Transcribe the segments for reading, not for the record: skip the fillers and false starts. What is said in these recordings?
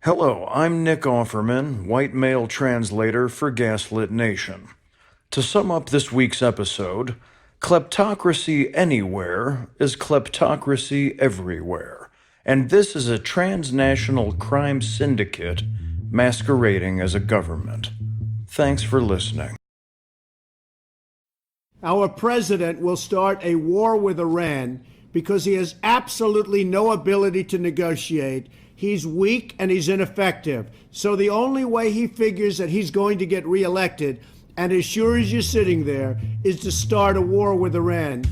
Hello, I'm Nick Offerman, white male translator for Gaslit Nation. To sum up this week's episode, kleptocracy anywhere is kleptocracy everywhere, and this is a transnational crime syndicate masquerading as a government. Thanks for listening. Our president will start a war with Iran because he has absolutely no ability to negotiate. He's weak and he's ineffective. So the only way he figures that he's going to get reelected, and as sure as you're sitting there, is to start a war with Iran.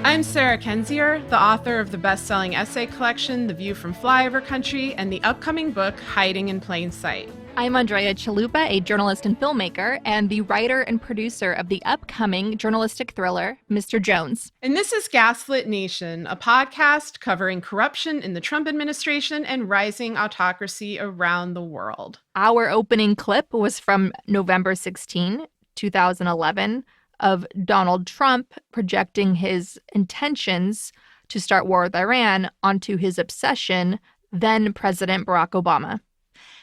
I'm Sarah Kendzior, the author of the best-selling essay collection, The View from Flyover Country, and the upcoming book, Hiding in Plain Sight. I'm Andrea Chalupa, a journalist and filmmaker, and the writer and producer of the upcoming journalistic thriller, Mr. Jones. And this is Gaslit Nation, a podcast covering corruption in the Trump administration and rising autocracy around the world. Our opening clip was from November 16, 2011, of Donald Trump projecting his intentions to start war with Iran onto his obsession, then President Barack Obama.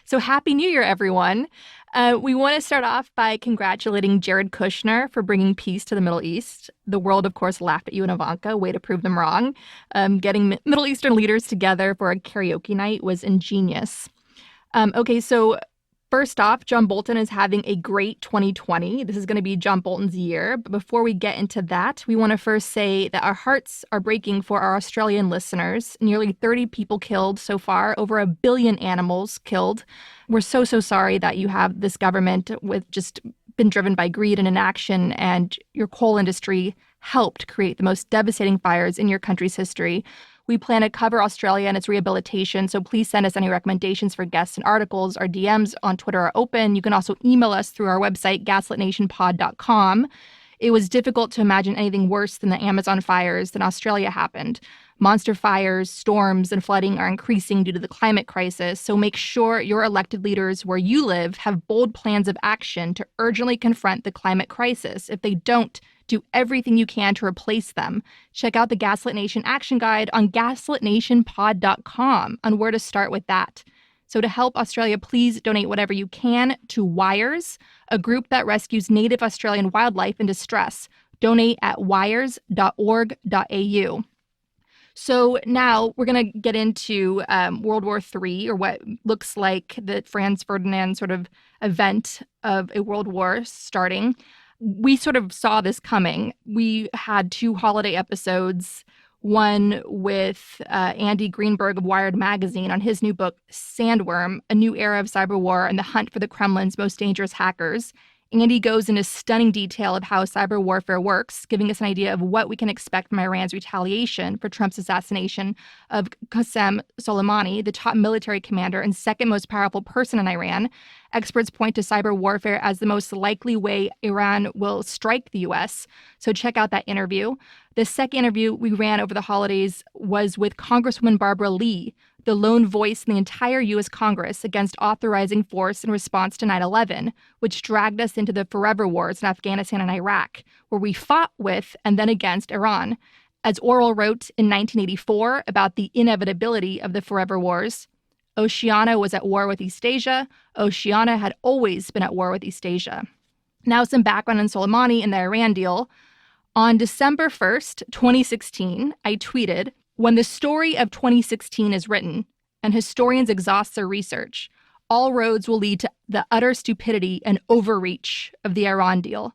So Happy New Year, everyone. We want to start off by congratulating Jared Kushner for bringing peace to the Middle East. The world, of course, laughed at you and Ivanka. Way to prove them wrong. Getting Middle Eastern leaders together for a karaoke night was ingenious. Okay, so first off, John Bolton is having a great 2020. This is going to be John Bolton's year. But before we get into that, we want to first say that our hearts are breaking for our Australian listeners. Nearly 30 people killed so far, over 1 billion animals killed. We're so sorry that you have this government with just been driven by greed and inaction, and your coal industry helped create the most devastating fires in your country's history. We plan to cover Australia and its rehabilitation, so please send us any recommendations for guests and articles. Our DMs on Twitter are open. You can also email us through our website, gaslitnationpod.com. It was difficult to imagine anything worse than the Amazon fires in Australia happened. Monster fires, storms, and flooding are increasing due to the climate crisis, so make sure your elected leaders where you live have bold plans of action to urgently confront the climate crisis. If they don't, do everything you can to replace them. Check out the Gaslit Nation Action Guide on gaslitnationpod.com on where to start with that. So to help Australia, please donate whatever you can to WIRES, a group that rescues native Australian wildlife in distress. Donate at wires.org.au. So now we're going to get into World War III, or what looks like the Franz Ferdinand sort of event of a world war starting. We sort of saw this coming. We had 2 holiday episodes, one with Andy Greenberg of Wired magazine on his new book, Sandworm, A New Era of Cyber War and the Hunt for the Kremlin's Most Dangerous Hackers. Andy goes into stunning detail of how cyber warfare works, giving us an idea of what we can expect from Iran's retaliation for Trump's assassination of Qasem Soleimani, the top military commander and second most powerful person in Iran. Experts point to cyber warfare as the most likely way Iran will strike the U.S., so check out that interview. The second interview we ran over the holidays was with Congresswoman Barbara Lee, the lone voice in the entire U.S. Congress against authorizing force in response to 9/11, which dragged us into the forever wars in Afghanistan and Iraq, where we fought with and then against Iran. As Orwell wrote in 1984 about the inevitability of the forever wars, Oceania was at war with East Asia. Oceania had always been at war with East Asia. Now some background on Soleimani and the Iran deal. On December 1st, 2016, I tweeted, "When the story of 2016 is written and historians exhaust their research, all roads will lead to the utter stupidity and overreach of the Iran deal."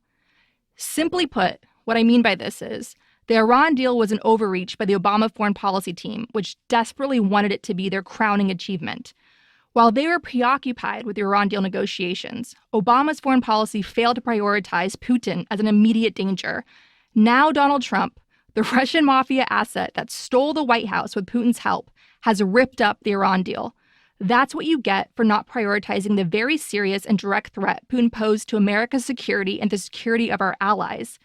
Simply put, what I mean by this is, the Iran deal was an overreach by the Obama foreign policy team, which desperately wanted it to be their crowning achievement. While they were preoccupied with the Iran deal negotiations, Obama's foreign policy failed to prioritize Putin as an immediate danger. Now Donald Trump, the Russian mafia asset that stole the White House with Putin's help, has ripped up the Iran deal. That's what you get for not prioritizing the very serious and direct threat Putin posed to America's security and the security of our allies.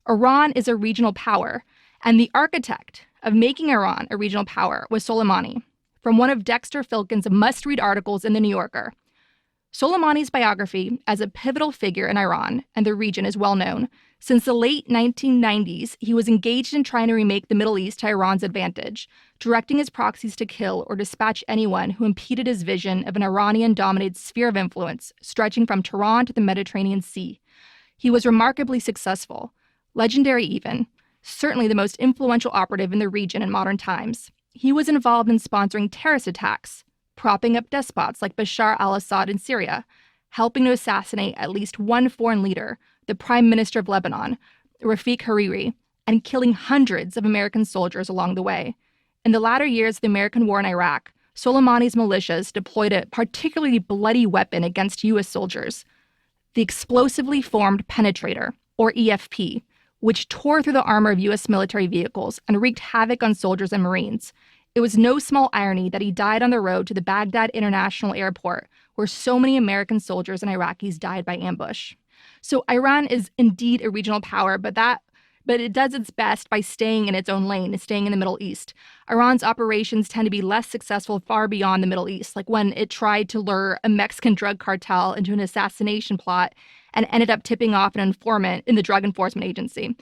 Iran is a regional power, and the architect of making Iran a regional power was Soleimani. From one of Dexter Filkins' must-read articles in The New Yorker, Soleimani's biography as a pivotal figure in Iran and the region is well known. Since the late 1990s, he was engaged in trying to remake the Middle East to Iran's advantage, directing his proxies to kill or dispatch anyone who impeded his vision of an Iranian-dominated sphere of influence stretching from Tehran to the Mediterranean Sea. He was remarkably successful, legendary even, certainly the most influential operative in the region in modern times. He was involved in sponsoring terrorist attacks, propping up despots like Bashar al-Assad in Syria, helping to assassinate at least one foreign leader, the Prime Minister of Lebanon, Rafiq Hariri, and killing hundreds of American soldiers along the way. In the latter years of the American war in Iraq, Soleimani's militias deployed a particularly bloody weapon against U.S. soldiers, the explosively formed penetrator, or EFP, which tore through the armor of U.S. military vehicles and wreaked havoc on soldiers and Marines. It was no small irony that he died on the road to the Baghdad International Airport, where so many American soldiers and Iraqis died by ambush. So Iran is indeed a regional power, but it does its best by staying in its own lane, staying in the Middle East. Iran's operations tend to be less successful far beyond the Middle East, like when it tried to lure a Mexican drug cartel into an assassination plot and ended up tipping off an informant in the Drug Enforcement Agency.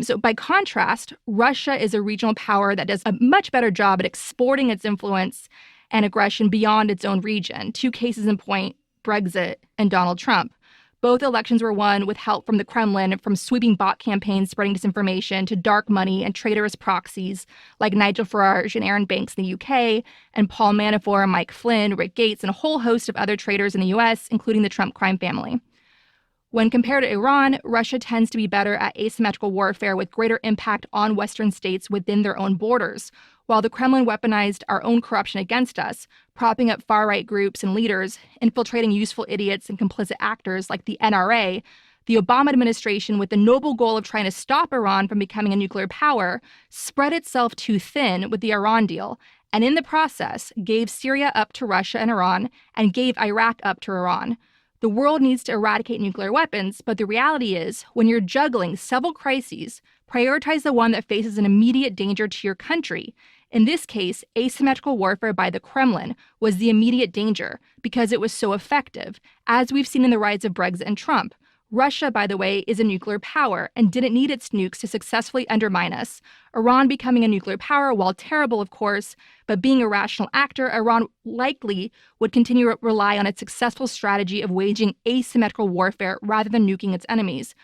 So by contrast, Russia is a regional power that does a much better job at exporting its influence and aggression beyond its own region. Two cases in point, Brexit and Donald Trump. Both elections were won with help from the Kremlin, from sweeping bot campaigns spreading disinformation to dark money and traitorous proxies like Nigel Farage and Aaron Banks in the UK, and Paul Manafort, Mike Flynn, Rick Gates, and a whole host of other traitors in the US, including the Trump crime family. When compared to Iran, Russia tends to be better at asymmetrical warfare with greater impact on Western states within their own borders. While the Kremlin weaponized our own corruption against us, propping up far-right groups and leaders, infiltrating useful idiots and complicit actors like the NRA, the Obama administration, with the noble goal of trying to stop Iran from becoming a nuclear power, spread itself too thin with the Iran deal, and in the process gave Syria up to Russia and Iran, and gave Iraq up to Iran. The world needs to eradicate nuclear weapons, but the reality is, when you're juggling several crises, prioritize the one that faces an immediate danger to your country. In this case, asymmetrical warfare by the Kremlin was the immediate danger because it was so effective, as we've seen in the rise of Brexit and Trump. Russia, by the way, is a nuclear power and didn't need its nukes to successfully undermine us. Iran becoming a nuclear power, while terrible, of course, but being a rational actor, Iran likely would continue to rely on its successful strategy of waging asymmetrical warfare rather than nuking its enemies.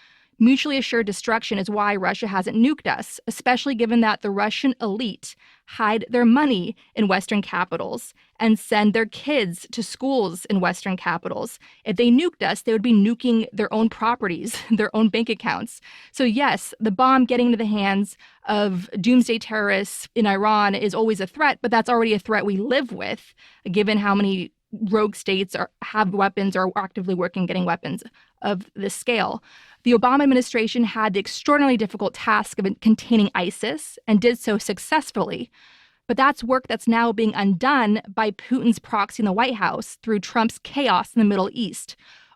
Mutually assured destruction is why Russia hasn't nuked us, especially given that the Russian elite hide their money in Western capitals and send their kids to schools in Western capitals. If they nuked us, they would be nuking their own properties, their own bank accounts. So yes, the bomb getting into the hands of doomsday terrorists in Iran is always a threat, but that's already a threat we live with, given how many rogue states have weapons or are actively working getting weapons of this scale. The Obama administration had the extraordinarily difficult task of containing ISIS and did so successfully. But that's work that's now being undone by Putin's proxy in the White House through Trump's chaos in the Middle East.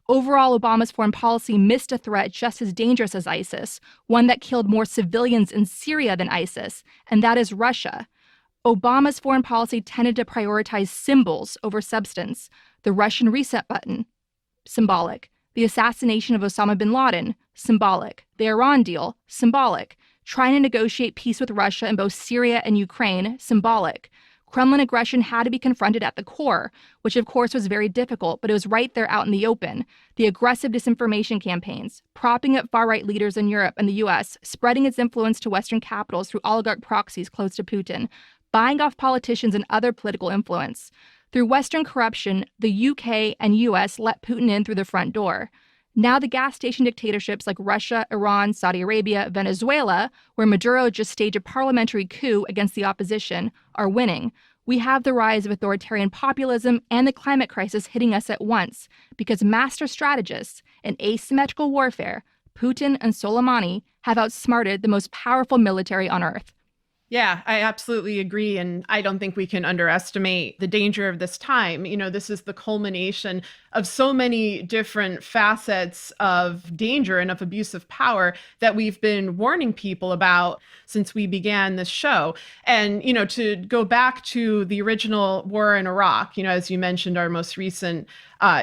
Overall, Obama's foreign policy missed a threat just as dangerous as ISIS, one that killed more civilians in Syria than ISIS, and that is Russia. Obama's foreign policy tended to prioritize symbols over substance. The Russian reset button, symbolic. The assassination of Osama bin Laden, symbolic. The Iran deal, symbolic. Trying to negotiate peace with Russia in both Syria and Ukraine, symbolic. Kremlin aggression had to be confronted at the core, which of course was very difficult, but it was right there out in the open. The aggressive disinformation campaigns, propping up far-right leaders in Europe and the US, spreading its influence to Western capitals through oligarch proxies close to Putin, buying off politicians and other political influence. Through Western corruption, the UK and US let Putin in through the front door. Now the gas station dictatorships like Russia, Iran, Saudi Arabia, Venezuela, where Maduro just staged a parliamentary coup against the opposition, are winning. We have the rise of authoritarian populism and the climate crisis hitting us at once because master strategists in asymmetrical warfare, Putin and Soleimani, have outsmarted the most powerful military on earth. Yeah, I absolutely agree. And I don't think we can underestimate the danger of this time. You know, this is the culmination of so many different facets of danger and of abuse of power that we've been warning people about since we began this show. And, to go back to the original war in Iraq, as you mentioned, our most recent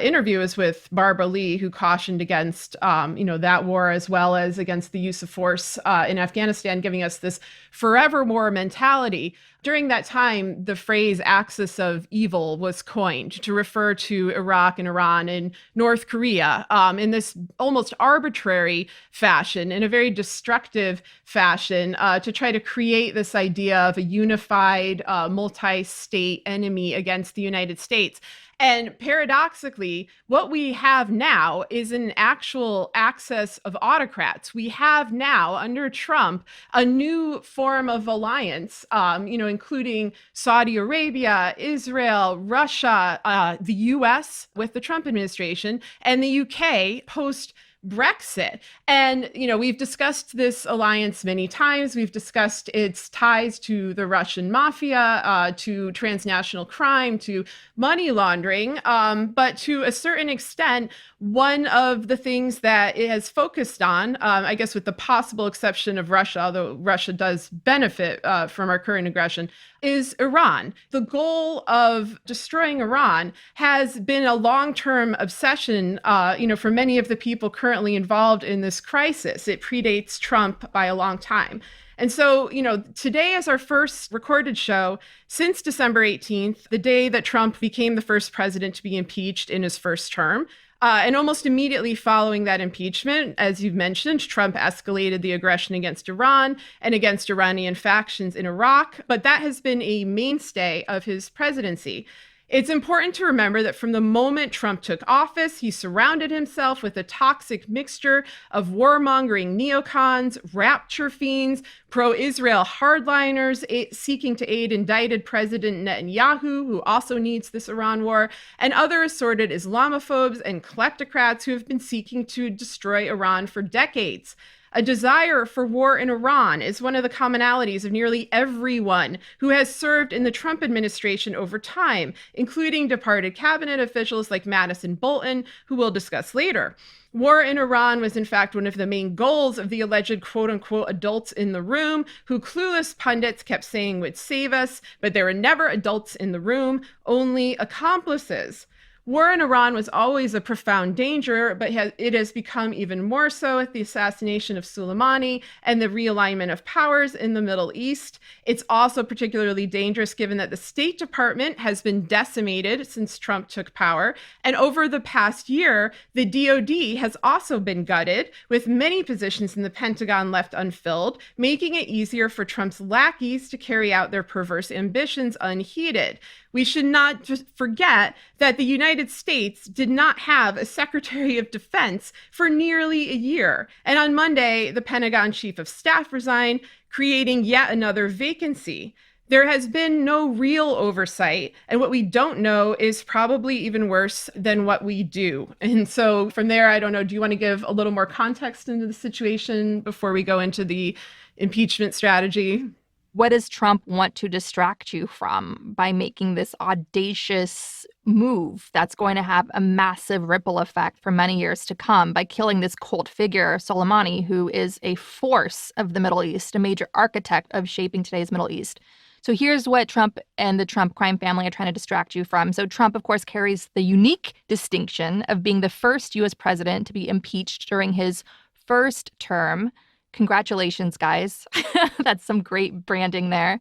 interview is with Barbara Lee, who cautioned against, that war as well as against the use of force in Afghanistan, giving us this forever war mentality. During that time, the phrase axis of evil was coined to refer to Iraq and Iran and North Korea in this almost arbitrary fashion, in a very destructive fashion, to try to create this idea of a unified multi-state enemy against the United States. And paradoxically, what we have now is an actual axis of autocrats. We have now, under Trump, a new form of alliance, including Saudi Arabia, Israel, Russia, the US with the Trump administration, and the UK post Brexit. And, we've discussed this alliance many times. We've discussed its ties to the Russian mafia, to transnational crime, to money laundering. But to a certain extent, one of the things that it has focused on, I guess with the possible exception of Russia, although Russia does benefit from our current aggression, is Iran. The goal of destroying Iran has been a long-term obsession, for many of the people currently involved in this crisis. It predates Trump by a long time. And so, today is our first recorded show since December 18th, the day that Trump became the first president to be impeached in his first term. And almost immediately following that impeachment, as you've mentioned, Trump escalated the aggression against Iran and against Iranian factions in Iraq. But that has been a mainstay of his presidency. It's important to remember that from the moment Trump took office, he surrounded himself with a toxic mixture of warmongering neocons, rapture fiends, pro-Israel hardliners seeking to aid indicted President Netanyahu, who also needs this Iran war, and other assorted Islamophobes and kleptocrats who have been seeking to destroy Iran for decades. A desire for war in Iran is one of the commonalities of nearly everyone who has served in the Trump administration over time, including departed cabinet officials like Madison Bolton, who we'll discuss later. War in Iran was in fact one of the main goals of the alleged quote-unquote adults in the room, who clueless pundits kept saying would save us, but there were never adults in the room, only accomplices. War in Iran was always a profound danger, but it has become even more so with the assassination of Soleimani and the realignment of powers in the Middle East. It's also particularly dangerous given that the State Department has been decimated since Trump took power. And over the past year, the DoD has also been gutted, with many positions in the Pentagon left unfilled, making it easier for Trump's lackeys to carry out their perverse ambitions unheeded. We should not just forget that the United States did not have a Secretary of Defense for nearly a year. And on Monday, the Pentagon Chief of Staff resigned, creating yet another vacancy. There has been no real oversight, and what we don't know is probably even worse than what we do. And so from there, I don't know, do you want to give a little more context into the situation before we go into the impeachment strategy? What does Trump want to distract you from by making this audacious move that's going to have a massive ripple effect for many years to come by killing this cult figure, Soleimani, who is a force of the Middle East, a major architect of shaping today's Middle East? So here's what Trump and the Trump crime family are trying to distract you from. So Trump, of course, carries the unique distinction of being the first U.S. president to be impeached during his first term. Congratulations, guys. That's some great branding there.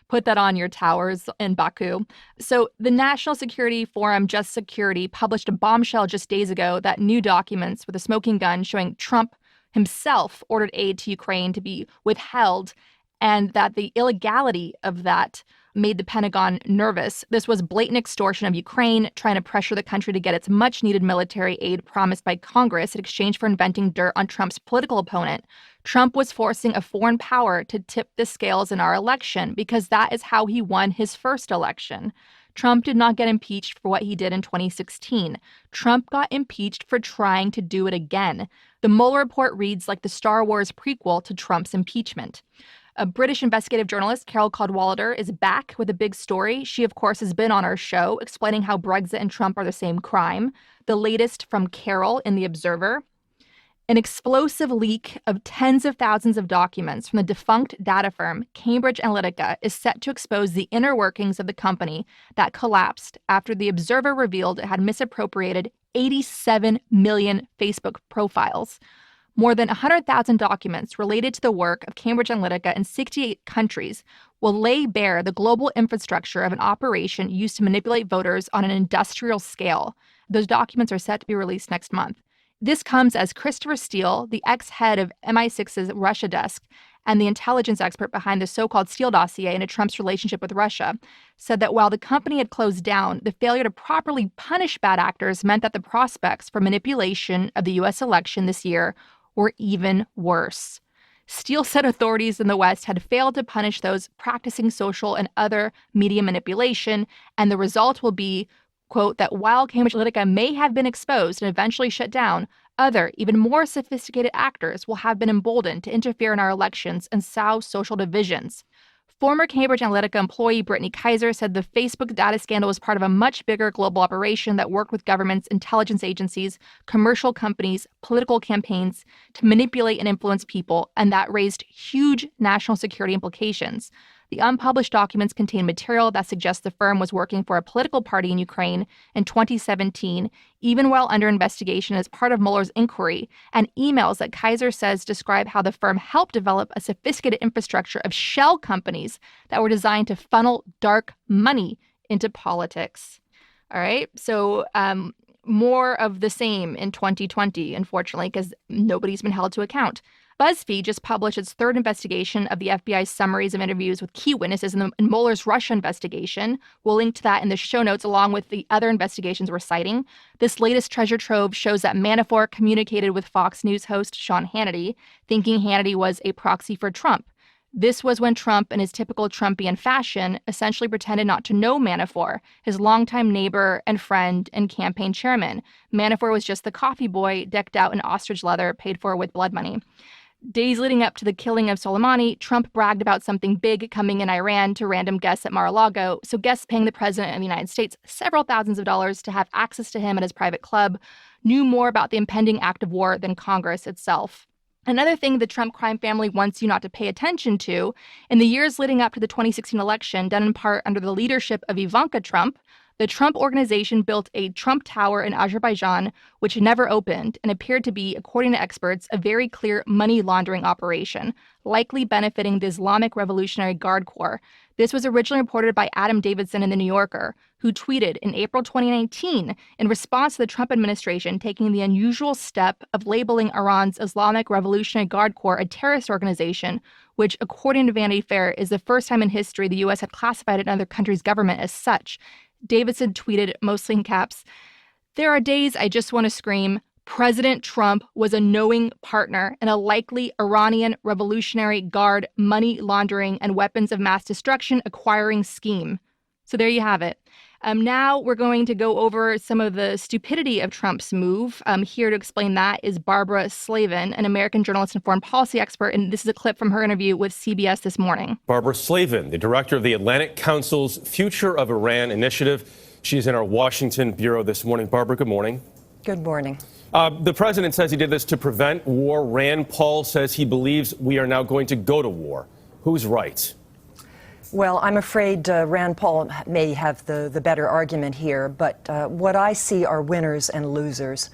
Put that on your towers in Baku. So the National Security Forum, Just Security, published a bombshell just days ago that new documents with a smoking gun showing Trump himself ordered aid to Ukraine to be withheld, and that the illegality of that made the Pentagon nervous. This was blatant extortion of Ukraine, trying to pressure the country to get its much-needed military aid promised by Congress in exchange for inventing dirt on Trump's political opponent. Trump was forcing a foreign power to tip the scales in our election because that is how he won his first election. Trump did not get impeached for what he did in 2016. Trump got impeached for trying to do it again. The Mueller report reads like the Star Wars prequel to Trump's impeachment. A British investigative journalist, Carol Cadwalader, is back with a big story. She, of course, has been on our show explaining how Brexit and Trump are the same crime. The latest from Carol in The Observer. An explosive leak of tens of thousands of documents from the defunct data firm Cambridge Analytica is set to expose the inner workings of the company that collapsed after The Observer revealed it had misappropriated 87 million Facebook profiles. More than 100,000 documents related to the work of Cambridge Analytica in 68 countries will lay bare the global infrastructure of an operation used to manipulate voters on an industrial scale. Those documents are set to be released next month. This comes as Christopher Steele, the ex-head of MI6's Russia desk and the intelligence expert behind the so-called Steele dossier into Trump's relationship with Russia, said that while the company had closed down, the failure to properly punish bad actors meant that the prospects for manipulation of the U.S. election this year were even worse. Steele said authorities in the West had failed to punish those practicing social and other media manipulation, and the result will be, quote, that while Cambridge Analytica may have been exposed and eventually shut down, other, even more sophisticated actors will have been emboldened to interfere in our elections and sow social divisions. Former Cambridge Analytica employee Brittany Kaiser said the Facebook data scandal was part of a much bigger global operation that worked with governments, intelligence agencies, commercial companies, political campaigns to manipulate and influence people, and that raised huge national security implications. The unpublished documents contain material that suggests the firm was working for a political party in Ukraine in 2017, even while under investigation as part of Mueller's inquiry, and emails that Kaiser says describe how the firm helped develop a sophisticated infrastructure of shell companies that were designed to funnel dark money into politics. All right, so more of the same in 2020, unfortunately, because nobody's been held to account. BuzzFeed just published its third investigation of the FBI's summaries of interviews with key witnesses in Mueller's Russia investigation. We'll link to that in the show notes along with the other investigations we're citing. This latest treasure trove shows that Manafort communicated with Fox News host Sean Hannity, thinking Hannity was a proxy for Trump. This was when Trump, in his typical Trumpian fashion, essentially pretended not to know Manafort, his longtime neighbor and friend and campaign chairman. Manafort was just the coffee boy decked out in ostrich leather paid for with blood money. Days leading up to the killing of Soleimani, Trump bragged about something big coming in Iran to random guests at Mar-a-Lago, so guests paying the president of the United States several thousands of dollars to have access to him at his private club knew more about the impending act of war than Congress itself. Another thing the Trump crime family wants you not to pay attention to, in the years leading up to the 2016 election, done in part under the leadership of Ivanka Trump, the Trump Organization built a Trump Tower in Azerbaijan, which never opened and appeared to be, according to experts, a very clear money laundering operation, likely benefiting the Islamic Revolutionary Guard Corps. This was originally reported by Adam Davidson in The New Yorker, who tweeted in April 2019 in response to the Trump administration taking the unusual step of labeling Iran's Islamic Revolutionary Guard Corps a terrorist organization, which, according to Vanity Fair, is the first time in history the U.S. had classified another country's government as such. Davidson tweeted, mostly in caps, "There are days I just want to scream, President Trump was a knowing partner in a likely Iranian Revolutionary Guard money laundering and weapons of mass destruction acquiring scheme." So there you have it. Now we're going to go over some of the stupidity of Trump's move. Here to explain that is Barbara Slavin, an American journalist and foreign policy expert, and this is a clip from her interview with CBS this morning. Barbara Slavin, the director of the Atlantic Council's Future of Iran Initiative. She's in our Washington bureau this morning. Barbara, good morning. Good morning. The president says he did this to prevent war. Rand Paul says he believes we are now going to go to war. Who's right? Well, I'm afraid Rand Paul may have the better argument here, but what I see are winners and losers.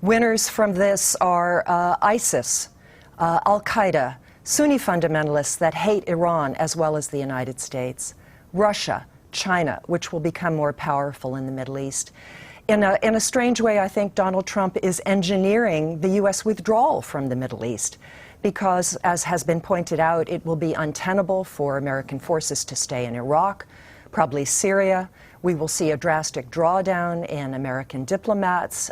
Winners from this are ISIS, Al-Qaeda, Sunni fundamentalists that hate Iran as well as the United States, Russia, China, which will become more powerful in the Middle East. In a strange way, I think Donald Trump is engineering the U.S. withdrawal from the Middle East because, as has been pointed out, it will be untenable for American forces to stay in Iraq, probably Syria. We will see a drastic drawdown in American diplomats.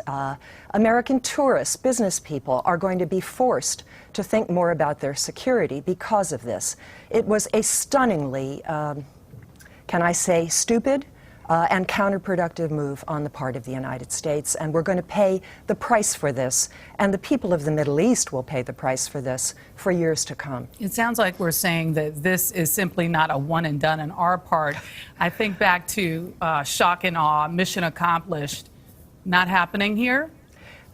American tourists, business people are going to be forced to think more about their security because of this. It was a stunningly, can I say, stupid, and counterproductive move on the part of the United States. And we're going to pay the price for this. And the people of the Middle East will pay the price for this for years to come. It sounds like we're saying that this is simply not a one and done on our part. I think back to shock and awe, mission accomplished. Not happening here?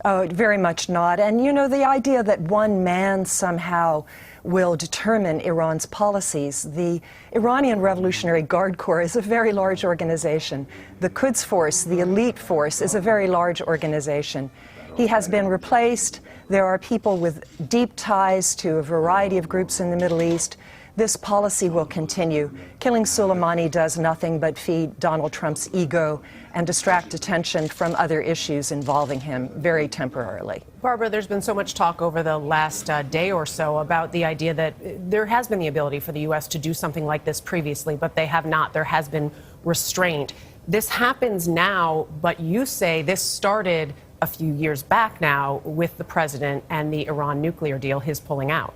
Oh, very much not. And, you know, the idea that one man somehow will determine Iran's policies. The Iranian Revolutionary Guard Corps is a very large organization. The Quds Force, the elite force, is a very large organization. He has been replaced. There are people with deep ties to a variety of groups in the Middle East. This policy will continue. Killing Soleimani does nothing but feed Donald Trump's ego and distract attention from other issues involving him very temporarily. Barbara, there's been so much talk over the last day or so about the idea that there has been the ability for the U.S. to do something like this previously, but they have not. There has been restraint. This happens now, but you say this started a few years back now with the president and the Iran nuclear deal, his pulling out.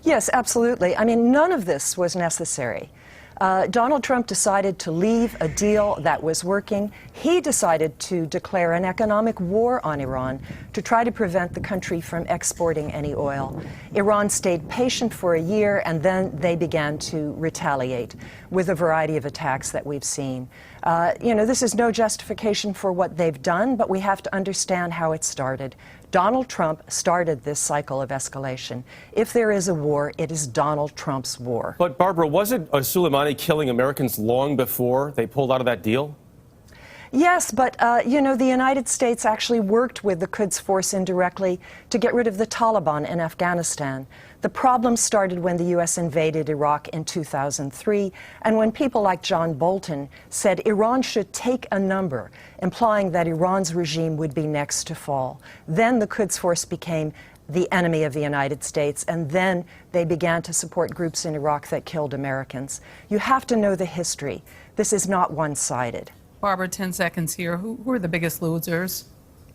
Yes, absolutely. I mean, none of this was necessary. Donald Trump decided to leave a deal that was working. He decided to declare an economic war on Iran to try to prevent the country from exporting any oil. Iran stayed patient for a year, and then they began to retaliate with a variety of attacks that we've seen. You know, this is no justification for what they've done, but we have to understand how it started. Donald Trump started this cycle of escalation. If there is a war, it is Donald Trump's war. But Barbara, wasn't Soleimani killing Americans long before they pulled out of that deal? Yes, but, you know, the United States actually worked with the Quds Force indirectly to get rid of the Taliban in Afghanistan. The problem started when the U.S. invaded Iraq in 2003, and when people like John Bolton said Iran should take a number, implying that Iran's regime would be next to fall. Then the Quds Force became the enemy of the United States, and then they began to support groups in Iraq that killed Americans. You have to know the history. This is not one-sided. Barbara, 10 seconds here. Who are the biggest losers?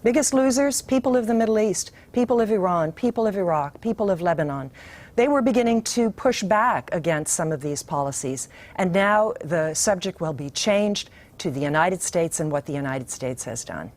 Biggest losers, people of the Middle East, people of Iran, people of Iraq, people of Lebanon. They were beginning to push back against some of these policies. And now the subject will be changed to the United States and what the United States has done.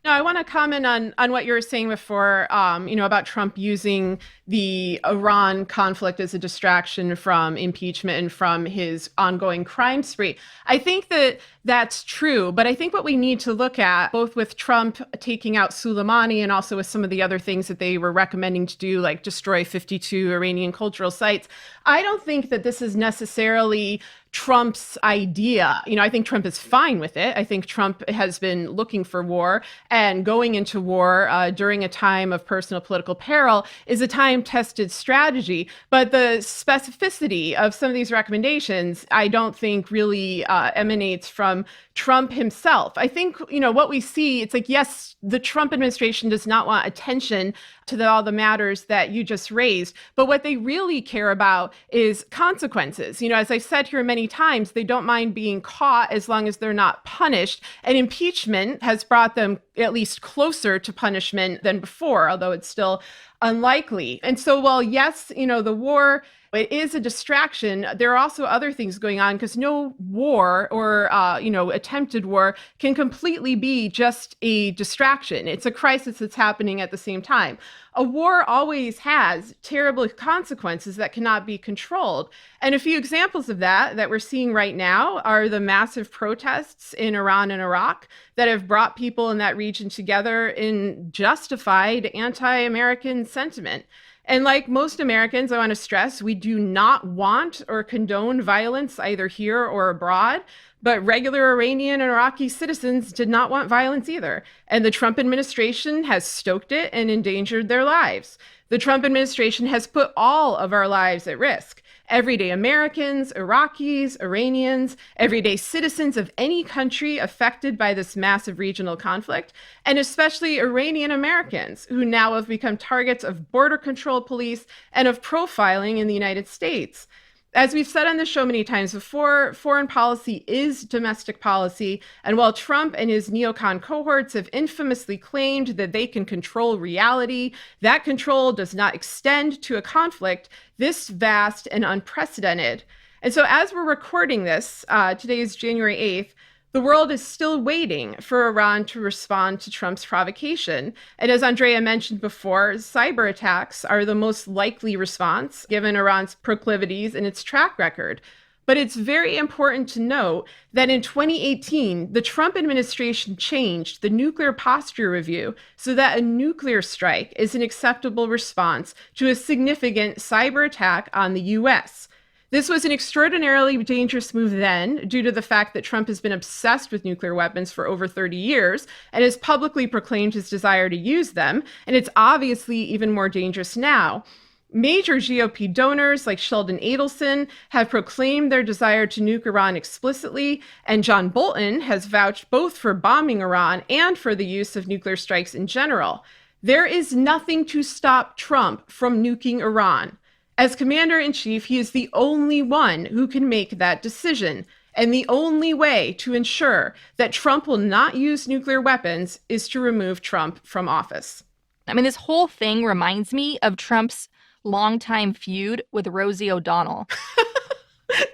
No, I want to comment on what you were saying before, you know, about Trump using the Iran conflict as a distraction from impeachment and from his ongoing crime spree. I think that that's true, but I think what we need to look at, both with Trump taking out Soleimani and also with some of the other things that they were recommending to do, like destroy 52 Iranian cultural sites, I don't think that this is necessarily Trump's idea. You know, I think Trump is fine with it. I think Trump has been looking for war, and going into war during a time of personal political peril is a time-tested strategy. But the specificity of some of these recommendations, I don't think really emanates from Trump himself. I think, you know, what we see, it's like, yes, the Trump administration does not want attention to all the matters that you just raised, but what they really care about is consequences. You know, as I've said here many times, they don't mind being caught as long as they're not punished. And impeachment has brought them at least closer to punishment than before, although it's still unlikely. And so, while yes, you know, the war, it is a distraction, there are also other things going on, because no war or, you know, attempted war can completely be just a distraction. It's a crisis that's happening at the same time. A war always has terrible consequences that cannot be controlled. And a few examples of that we're seeing right now are the massive protests in Iran and Iraq that have brought people in that region together in justified anti-American sentiment. And like most Americans, I want to stress, we do not want or condone violence either here or abroad. But regular Iranian and Iraqi citizens did not want violence either. And the Trump administration has stoked it and endangered their lives. The Trump administration has put all of our lives at risk. Everyday Americans, Iraqis, Iranians, everyday citizens of any country affected by this massive regional conflict, and especially Iranian Americans, who now have become targets of border control police and of profiling in the United States. As we've said on the show many times before, foreign policy is domestic policy. And while Trump and his neocon cohorts have infamously claimed that they can control reality, that control does not extend to a conflict this vast and unprecedented. And so as we're recording this, today is January 8th, The world is still waiting for Iran to respond to Trump's provocation. And as Andrea mentioned before, cyber attacks are the most likely response given Iran's proclivities and its track record. But it's very important to note that in 2018, the Trump administration changed the nuclear posture review so that a nuclear strike is an acceptable response to a significant cyber attack on the US. This was an extraordinarily dangerous move then, due to the fact that Trump has been obsessed with nuclear weapons for over 30 years and has publicly proclaimed his desire to use them. And it's obviously even more dangerous now. Major GOP donors like Sheldon Adelson have proclaimed their desire to nuke Iran explicitly, and John Bolton has vouched both for bombing Iran and for the use of nuclear strikes in general. There is nothing to stop Trump from nuking Iran. As commander-in-chief, he is the only one who can make that decision. And the only way to ensure that Trump will not use nuclear weapons is to remove Trump from office. I mean, this whole thing reminds me of Trump's longtime feud with Rosie O'Donnell.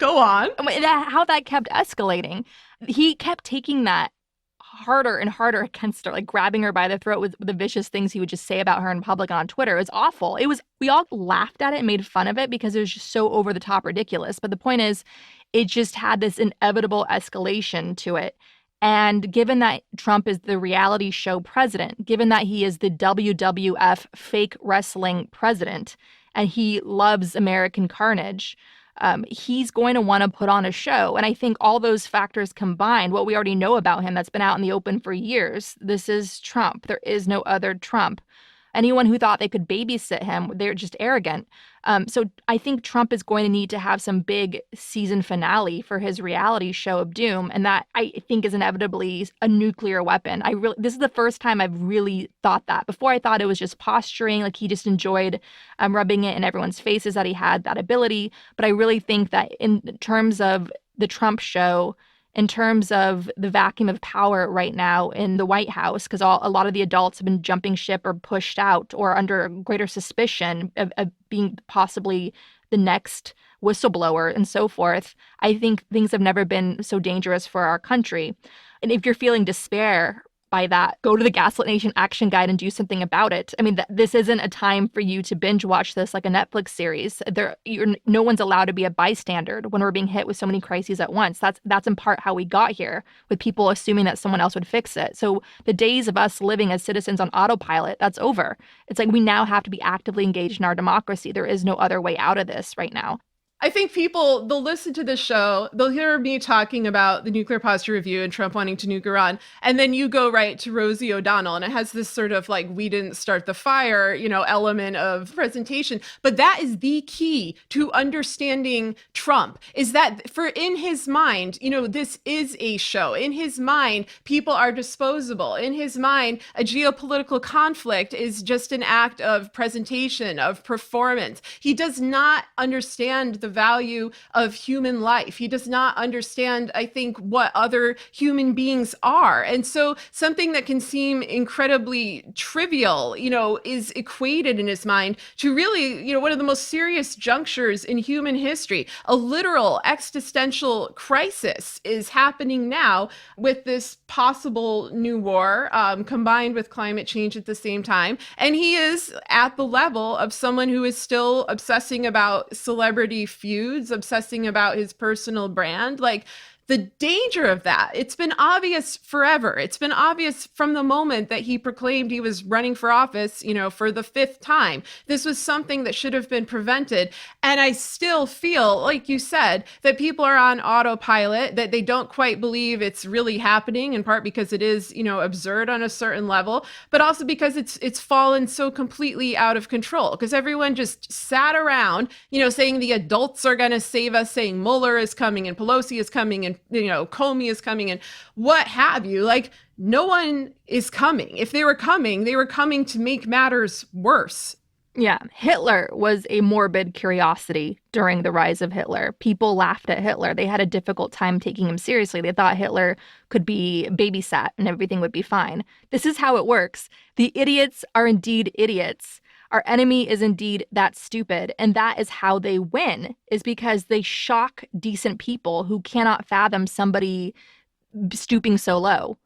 Go on. I mean, how that kept escalating. He kept taking that harder and harder against her, like grabbing her by the throat with the vicious things he would just say about her in public and on Twitter. It was awful. We all laughed at it and made fun of it because it was just so over the top ridiculous. But the point is, it just had this inevitable escalation to it. And given that Trump is the reality show president, given that he is the WWF fake wrestling president, and he loves American carnage, he's going to want to put on a show. And I think all those factors combined, what we already know about him that's been out in the open for years, this is Trump. There is no other Trump. Anyone who thought they could babysit him, they're just arrogant. So I think Trump is going to need to have some big season finale for his reality show of doom. And that, I think, is inevitably a nuclear weapon. This is the first time I've really thought that. Before, I thought it was just posturing, like he just enjoyed rubbing it in everyone's faces that he had that ability. But I really think that in terms of the Trump show, in terms of the vacuum of power right now in the White House, because a lot of the adults have been jumping ship or pushed out or under greater suspicion of being possibly the next whistleblower and so forth, I think things have never been so dangerous for our country. And if you're feeling despair by that, go to the Gaslit Nation action guide and do something about it. I mean, this isn't a time for you to binge watch this like a Netflix series. No one's allowed to be a bystander when we're being hit with so many crises at once. That's in part how we got here, with people assuming that someone else would fix it. So the days of us living as citizens on autopilot, that's over. It's like we now have to be actively engaged in our democracy. There is no other way out of this right now. I think people, they'll listen to this show, they'll hear me talking about the nuclear posture review and Trump wanting to nuke Iran, and then you go right to Rosie O'Donnell, and it has this sort of like, we didn't start the fire, element of presentation. But that is the key to understanding Trump, is that in his mind, this is a show. In his mind, people are disposable. In his mind, a geopolitical conflict is just an act of presentation, of performance. He does not understand the value of human life. He does not understand, I think, what other human beings are. And so something that can seem incredibly trivial, is equated in his mind to really, one of the most serious junctures in human history. A literal existential crisis is happening now with this possible new war, combined with climate change at the same time. And he is at the level of someone who is still obsessing about celebrity feuds, obsessing about his personal brand. Like, the danger of that, it's been obvious forever. It's been obvious from the moment that he proclaimed he was running for office, for the 5th time. This was something that should have been prevented. And I still feel, like you said, that people are on autopilot, that they don't quite believe it's really happening, in part because it is, absurd on a certain level, but also because it's fallen so completely out of control, because everyone just sat around, saying the adults are going to save us, saying Mueller is coming and Pelosi is coming and Comey is coming and what have you. Like, no one is coming. If they were coming to make matters worse. Yeah, Hitler was a morbid curiosity during the rise of Hitler. People laughed at Hitler. They had a difficult time taking him seriously. They thought Hitler could be babysat and everything would be fine. This is how it works. The idiots are indeed idiots. Our enemy is indeed that stupid. And that is how they win, is because they shock decent people who cannot fathom somebody stooping so low.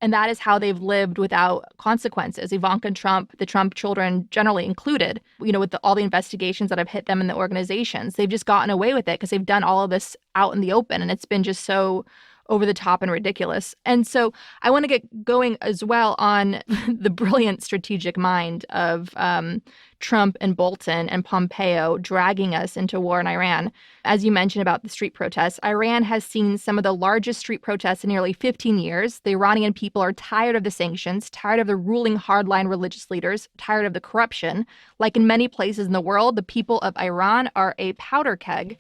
And that is how they've lived without consequences. Ivanka Trump, the Trump children generally included, with all the investigations that have hit them in the organizations, they've just gotten away with it because they've done all of this out in the open. And it's been just so over the top and ridiculous. And so I want to get going as well on the brilliant strategic mind of Trump and Bolton and Pompeo dragging us into war in Iran. As you mentioned about the street protests, Iran has seen some of the largest street protests in nearly 15 years. The Iranian people are tired of the sanctions, tired of the ruling hardline religious leaders, tired of the corruption. Like in many places in the world, the people of Iran are a powder keg.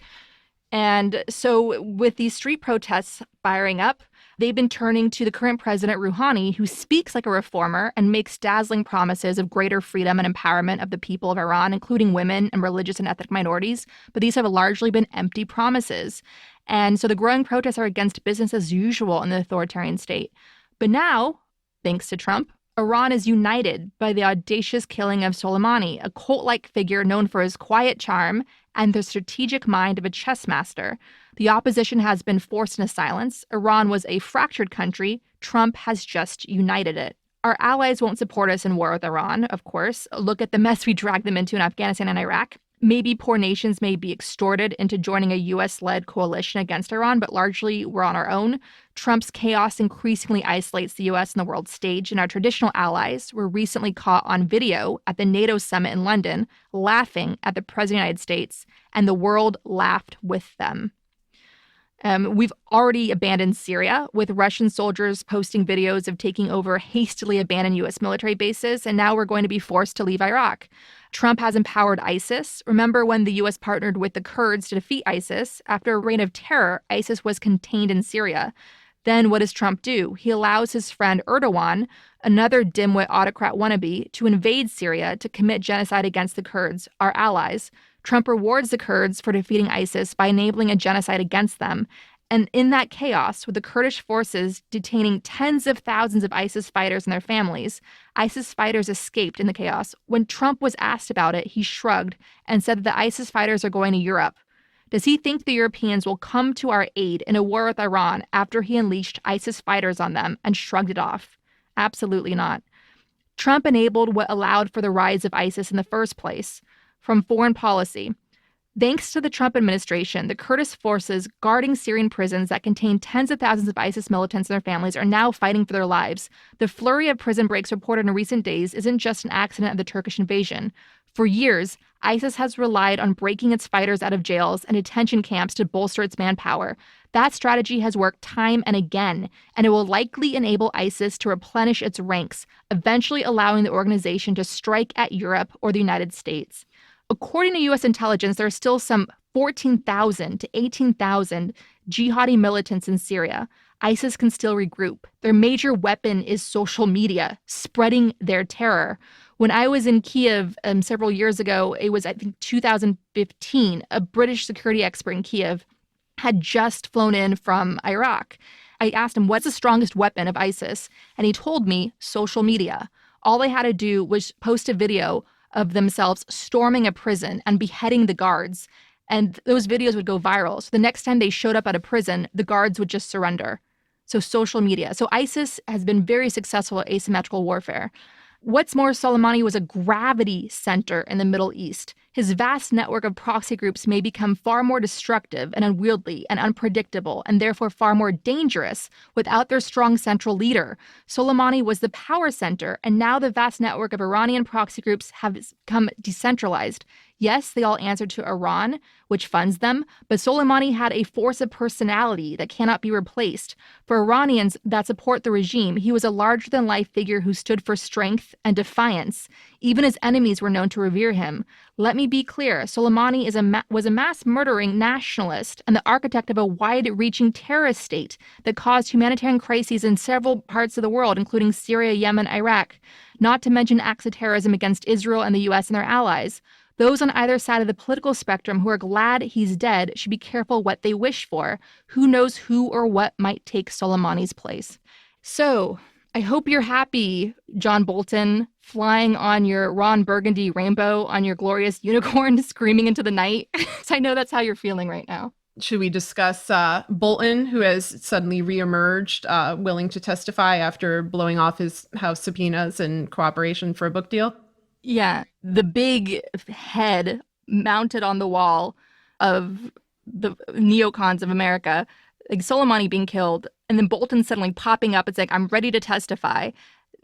And so with these street protests firing up, they've been turning to the current president, Rouhani, who speaks like a reformer and makes dazzling promises of greater freedom and empowerment of the people of Iran, including women and religious and ethnic minorities. But these have largely been empty promises. And so the growing protests are against business as usual in the authoritarian state. But now, thanks to Trump, Iran is united by the audacious killing of Soleimani, a cult-like figure known for his quiet charm and the strategic mind of a chess master. The opposition has been forced into silence. Iran was a fractured country. Trump has just united it. Our allies won't support us in war with Iran, of course. Look at the mess we dragged them into in Afghanistan and Iraq. Maybe poor nations may be extorted into joining a U.S.-led coalition against Iran, but largely we're on our own. Trump's chaos increasingly isolates the U.S. on the world stage, and our traditional allies were recently caught on video at the NATO summit in London, laughing at the President of the United States, and the world laughed with them. We've already abandoned Syria, with Russian soldiers posting videos of taking over hastily abandoned U.S. military bases, and now we're going to be forced to leave Iraq. Trump has empowered ISIS. Remember when the U.S. partnered with the Kurds to defeat ISIS? After a reign of terror, ISIS was contained in Syria. Then what does Trump do? He allows his friend Erdogan, another dimwit autocrat wannabe, to invade Syria to commit genocide against the Kurds, our allies. Trump rewards the Kurds for defeating ISIS by enabling a genocide against them. And in that chaos, with the Kurdish forces detaining tens of thousands of ISIS fighters and their families, ISIS fighters escaped in the chaos. When Trump was asked about it, he shrugged and said that the ISIS fighters are going to Europe. Does he think the Europeans will come to our aid in a war with Iran after he unleashed ISIS fighters on them and shrugged it off? Absolutely not. Trump enabled what allowed for the rise of ISIS in the first place. From foreign policy. Thanks to the Trump administration, the Kurdish forces guarding Syrian prisons that contain tens of thousands of ISIS militants and their families are now fighting for their lives. The flurry of prison breaks reported in recent days isn't just an accident of the Turkish invasion. For years, ISIS has relied on breaking its fighters out of jails and detention camps to bolster its manpower. That strategy has worked time and again, and it will likely enable ISIS to replenish its ranks, eventually allowing the organization to strike at Europe or the United States. According to U.S. intelligence, there are still some 14,000 to 18,000 jihadi militants in Syria. ISIS can still regroup. Their major weapon is social media, spreading their terror. When I was in Kiev several years ago, it was, I think, 2015, a British security expert in Kiev had just flown in from Iraq. I asked him, what's the strongest weapon of ISIS? And he told me, social media. All they had to do was post a video of themselves storming a prison and beheading the guards. And those videos would go viral. So the next time they showed up at a prison, the guards would just surrender. So social media. So ISIS has been very successful at asymmetrical warfare. What's more, Soleimani was a gravity center in the Middle East. His vast network of proxy groups may become far more destructive and unwieldy and unpredictable, and therefore far more dangerous without their strong central leader. Soleimani was the power center, and now the vast network of Iranian proxy groups have become decentralized. Yes, they all answer to Iran, which funds them, but Soleimani had a force of personality that cannot be replaced. For Iranians that support the regime, he was a larger-than-life figure who stood for strength and defiance. Even his enemies were known to revere him. Let me be clear, Soleimani was a mass-murdering nationalist and the architect of a wide-reaching terrorist state that caused humanitarian crises in several parts of the world, including Syria, Yemen, Iraq, not to mention acts of terrorism against Israel and the U.S. and their allies. Those on either side of the political spectrum who are glad he's dead should be careful what they wish for. Who knows who or what might take Soleimani's place? So, I hope you're happy, John Bolton, flying on your Ron Burgundy rainbow on your glorious unicorn screaming into the night. So I know that's how you're feeling right now. Should we discuss Bolton, who has suddenly reemerged, willing to testify after blowing off his House subpoenas and cooperation for a book deal? Yeah, the big head mounted on the wall of the neocons of America, like Soleimani being killed, and then Bolton suddenly popping up and saying, I'm ready to testify.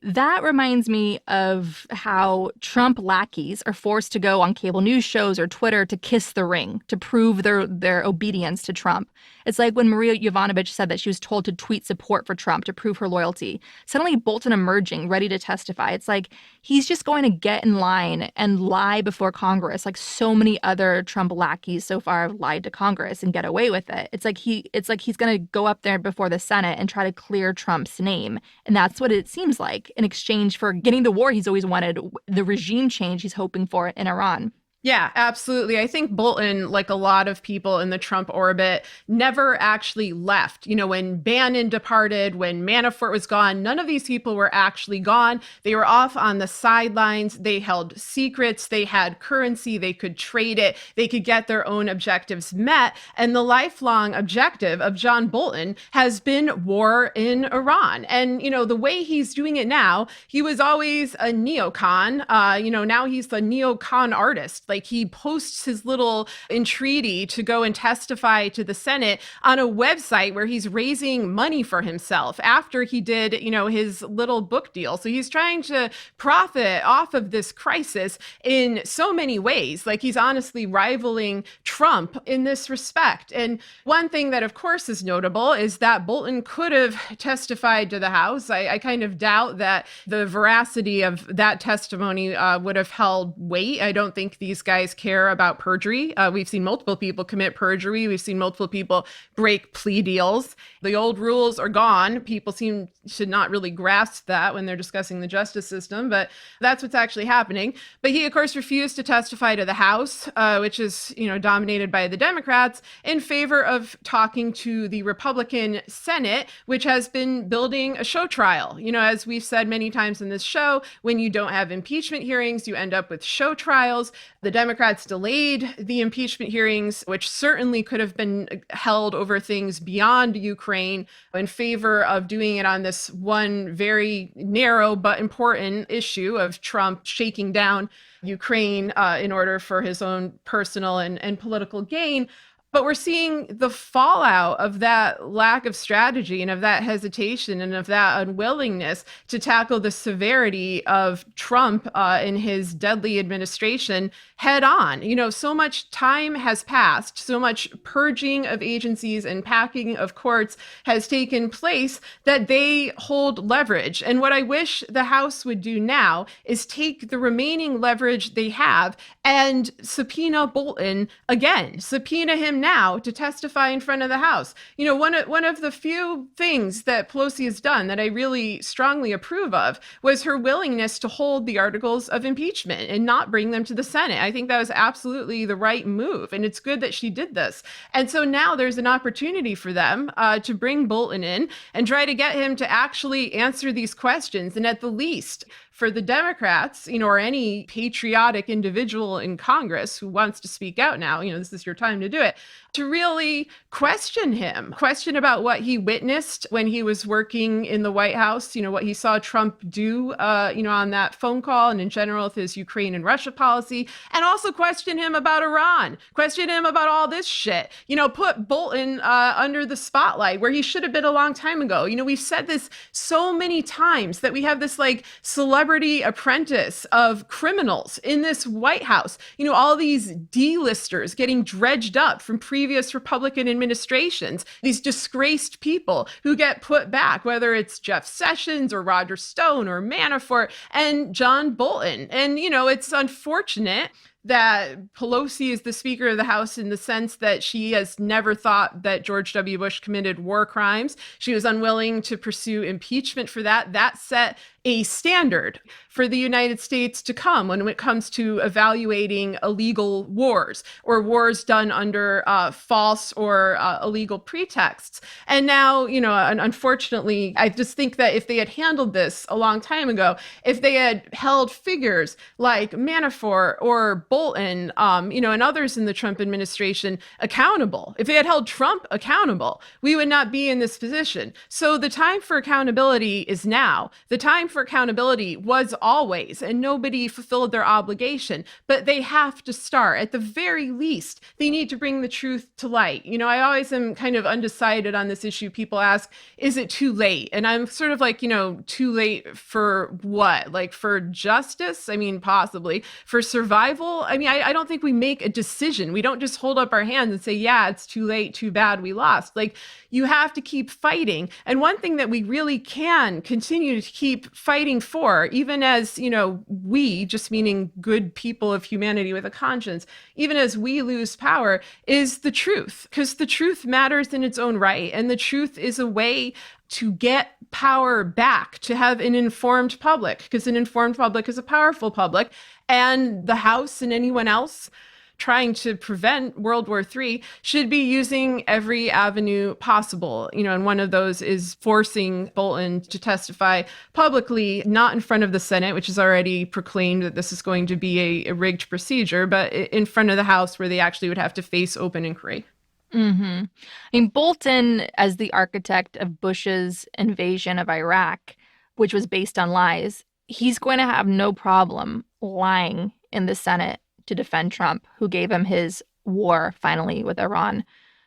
That reminds me of how Trump lackeys are forced to go on cable news shows or Twitter to kiss the ring, to prove their obedience to Trump. It's like when Maria Yovanovitch said that she was told to tweet support for Trump to prove her loyalty. Suddenly Bolton emerging, ready to testify. It's like he's just going to get in line and lie before Congress, like so many other Trump lackeys so far have lied to Congress and get away with it. It's like he's going to go up there before the Senate and try to clear Trump's name. And that's what it seems like in exchange for getting the war he's always wanted, the regime change he's hoping for in Iran. Yeah, absolutely. I think Bolton, like a lot of people in the Trump orbit, never actually left. You know, when Bannon departed, when Manafort was gone, none of these people were actually gone. They were off on the sidelines. They held secrets. They had currency. They could trade it. They could get their own objectives met. And the lifelong objective of John Bolton has been war in Iran. And, you know, the way he's doing it now, he was always a neocon. Now he's the neocon artist. Like he posts his little entreaty to go and testify to the Senate on a website where he's raising money for himself after he did, his little book deal. So he's trying to profit off of this crisis in so many ways. Like he's honestly rivaling Trump in this respect. And one thing that, of course, is notable is that Bolton could have testified to the House. I kind of doubt that the veracity of that testimony would have held weight. I don't think these guys care about perjury. We've seen multiple people commit perjury. We've seen multiple people break plea deals. The old rules are gone. People seem to not really grasp that when they're discussing the justice system, but that's what's actually happening. But he, of course, refused to testify to the House, which is, dominated by the Democrats, in favor of talking to the Republican Senate, which has been building a show trial. As we've said many times in this show, when you don't have impeachment hearings, you end up with show trials. The Democrats delayed the impeachment hearings, which certainly could have been held over things beyond Ukraine, in favor of doing it on this one very narrow but important issue of Trump shaking down Ukraine in order for his own personal and political gain. But we're seeing the fallout of that lack of strategy and of that hesitation and of that unwillingness to tackle the severity of Trump in his deadly administration head on. So much time has passed, so much purging of agencies and packing of courts has taken place that they hold leverage. And what I wish the House would do now is take the remaining leverage they have and subpoena Bolton again, subpoena him now to testify in front of the House. One of the few things that Pelosi has done that I really strongly approve of was her willingness to hold the articles of impeachment and not bring them to the Senate. I think that was absolutely the right move, and it's good that she did this. And so now there's an opportunity for them to bring Bolton in and try to get him to actually answer these questions. And at the least, for the Democrats, or any patriotic individual in Congress who wants to speak out now, this is your time to do it, to really question him, question about what he witnessed when he was working in the White House, what he saw Trump do, on that phone call and in general with his Ukraine and Russia policy, and also question him about Iran, question him about all this shit, put Bolton under the spotlight where he should have been a long time ago. We've said this so many times that we have this celebrity apprentice of criminals in this White House, all these D-listers getting dredged up from previous Republican administrations, these disgraced people who get put back, whether it's Jeff Sessions or Roger Stone or Manafort and John Bolton. And, it's unfortunate that Pelosi is the Speaker of the House in the sense that she has never thought that George W. Bush committed war crimes. She was unwilling to pursue impeachment for that. That set a standard for the United States to come when it comes to evaluating illegal wars or wars done under false or illegal pretexts. And now, unfortunately, I just think that if they had handled this a long time ago, if they had held figures like Manafort or Bolton, and others in the Trump administration accountable. If they had held Trump accountable, we would not be in this position. So the time for accountability is now. The time for accountability was always, and nobody fulfilled their obligation. But they have to start. At the very least, they need to bring the truth to light. I always am kind of undecided on this issue. People ask, is it too late? And I'm sort of like, too late for what? Like for justice? I mean, possibly. For survival? I mean, I don't think we make a decision. We don't just hold up our hands and say, yeah, it's too late, too bad, we lost. Like, you have to keep fighting. And one thing that we really can continue to keep fighting for, even as, we, just meaning good people of humanity with a conscience, even as we lose power, is the truth. Because the truth matters in its own right. And the truth is a way to get power back, to have an informed public, because an informed public is a powerful public. And the House and anyone else trying to prevent World War III should be using every avenue possible. And one of those is forcing Bolton to testify publicly, not in front of the Senate, which has already proclaimed that this is going to be a rigged procedure, but in front of the House, where they actually would have to face open inquiry. Mm-hmm. I mean, Bolton, as the architect of Bush's invasion of Iraq, which was based on lies, he's going to have no problem lying in the Senate to defend Trump, who gave him his war finally with Iran.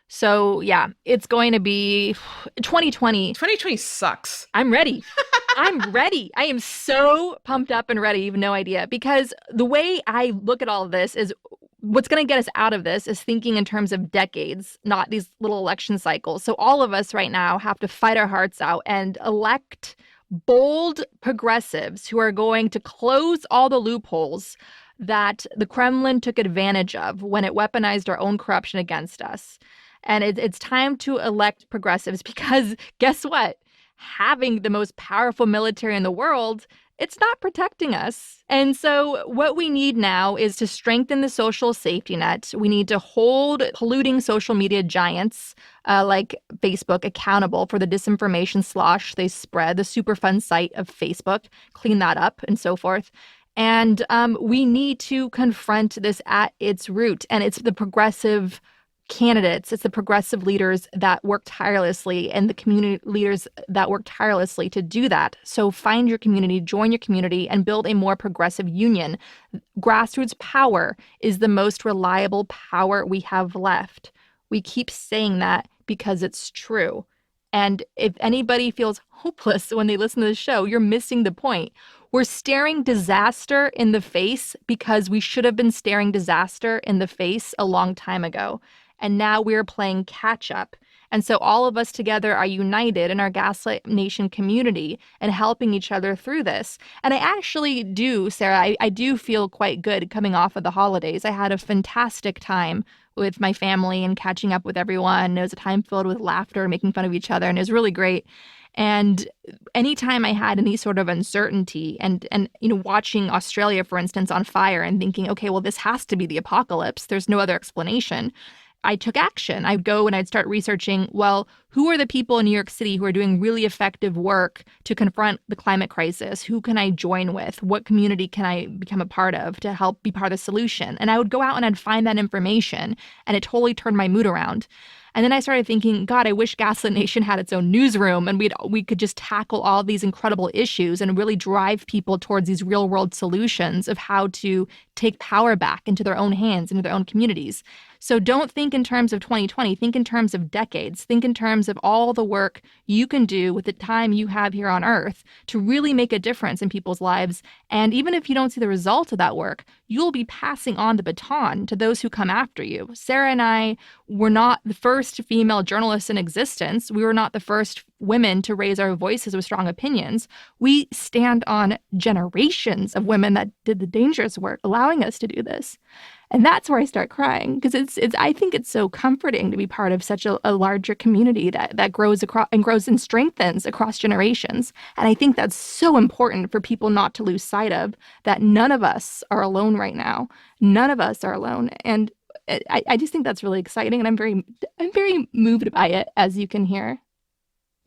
So, yeah, it's going to be 2020. 2020 sucks. I'm ready. I'm ready. I am so pumped up and ready. You have no idea. Because the way I look at all of this is what's going to get us out of this is thinking in terms of decades, not these little election cycles. So all of us right now have to fight our hearts out and elect bold progressives who are going to close all the loopholes that the Kremlin took advantage of when it weaponized our own corruption against us. And it's time to elect progressives because guess what? Having the most powerful military in the world, it's not protecting us. And so what we need now is to strengthen the social safety net. We need to hold polluting social media giants like Facebook accountable for the disinformation slosh they spread, the Superfund site of Facebook, clean that up and so forth. And we need to confront this at its root. And it's the progressive candidates, it's the progressive leaders that work tirelessly and the community leaders that work tirelessly to do that. So find your community, join your community, and build a more progressive union. Grassroots power is the most reliable power we have left. We keep saying that because it's true. And if anybody feels hopeless when they listen to the show, you're missing the point. We're staring disaster in the face because we should have been staring disaster in the face a long time ago. And now we're playing catch up. And so all of us together are united in our Gaslit Nation community and helping each other through this. And I actually do, Sarah, I do feel quite good coming off of the holidays. I had a fantastic time with my family and catching up with everyone. It was a time filled with laughter, making fun of each other, and it was really great. And anytime I had any sort of uncertainty and watching Australia, for instance, on fire and thinking, okay, well, this has to be the apocalypse. There's no other explanation. I took action. I'd go and I'd start researching, well, who are the people in New York City who are doing really effective work to confront the climate crisis? Who can I join with? What community can I become a part of to help be part of the solution? And I would go out and I'd find that information, and it totally turned my mood around. And then I started thinking, God, I wish Gaslit Nation had its own newsroom and we could just tackle all these incredible issues and really drive people towards these real world solutions of how to take power back into their own hands, into their own communities. So don't think in terms of 2020, think in terms of decades, think in terms of all the work you can do with the time you have here on Earth to really make a difference in people's lives. And even if you don't see the result of that work, you'll be passing on the baton to those who come after you. Sarah and I were not the first female journalists in existence. We were not the first women to raise our voices with strong opinions. We stand on generations of women that did the dangerous work, allowing us to do this. And that's where I start crying, because I think it's so comforting to be part of such a larger community that grows across and grows and strengthens across generations. And I think that's so important for people not to lose sight of, that none of us are alone right now. None of us are alone. And I just think that's really exciting, and I'm very moved by it, as you can hear.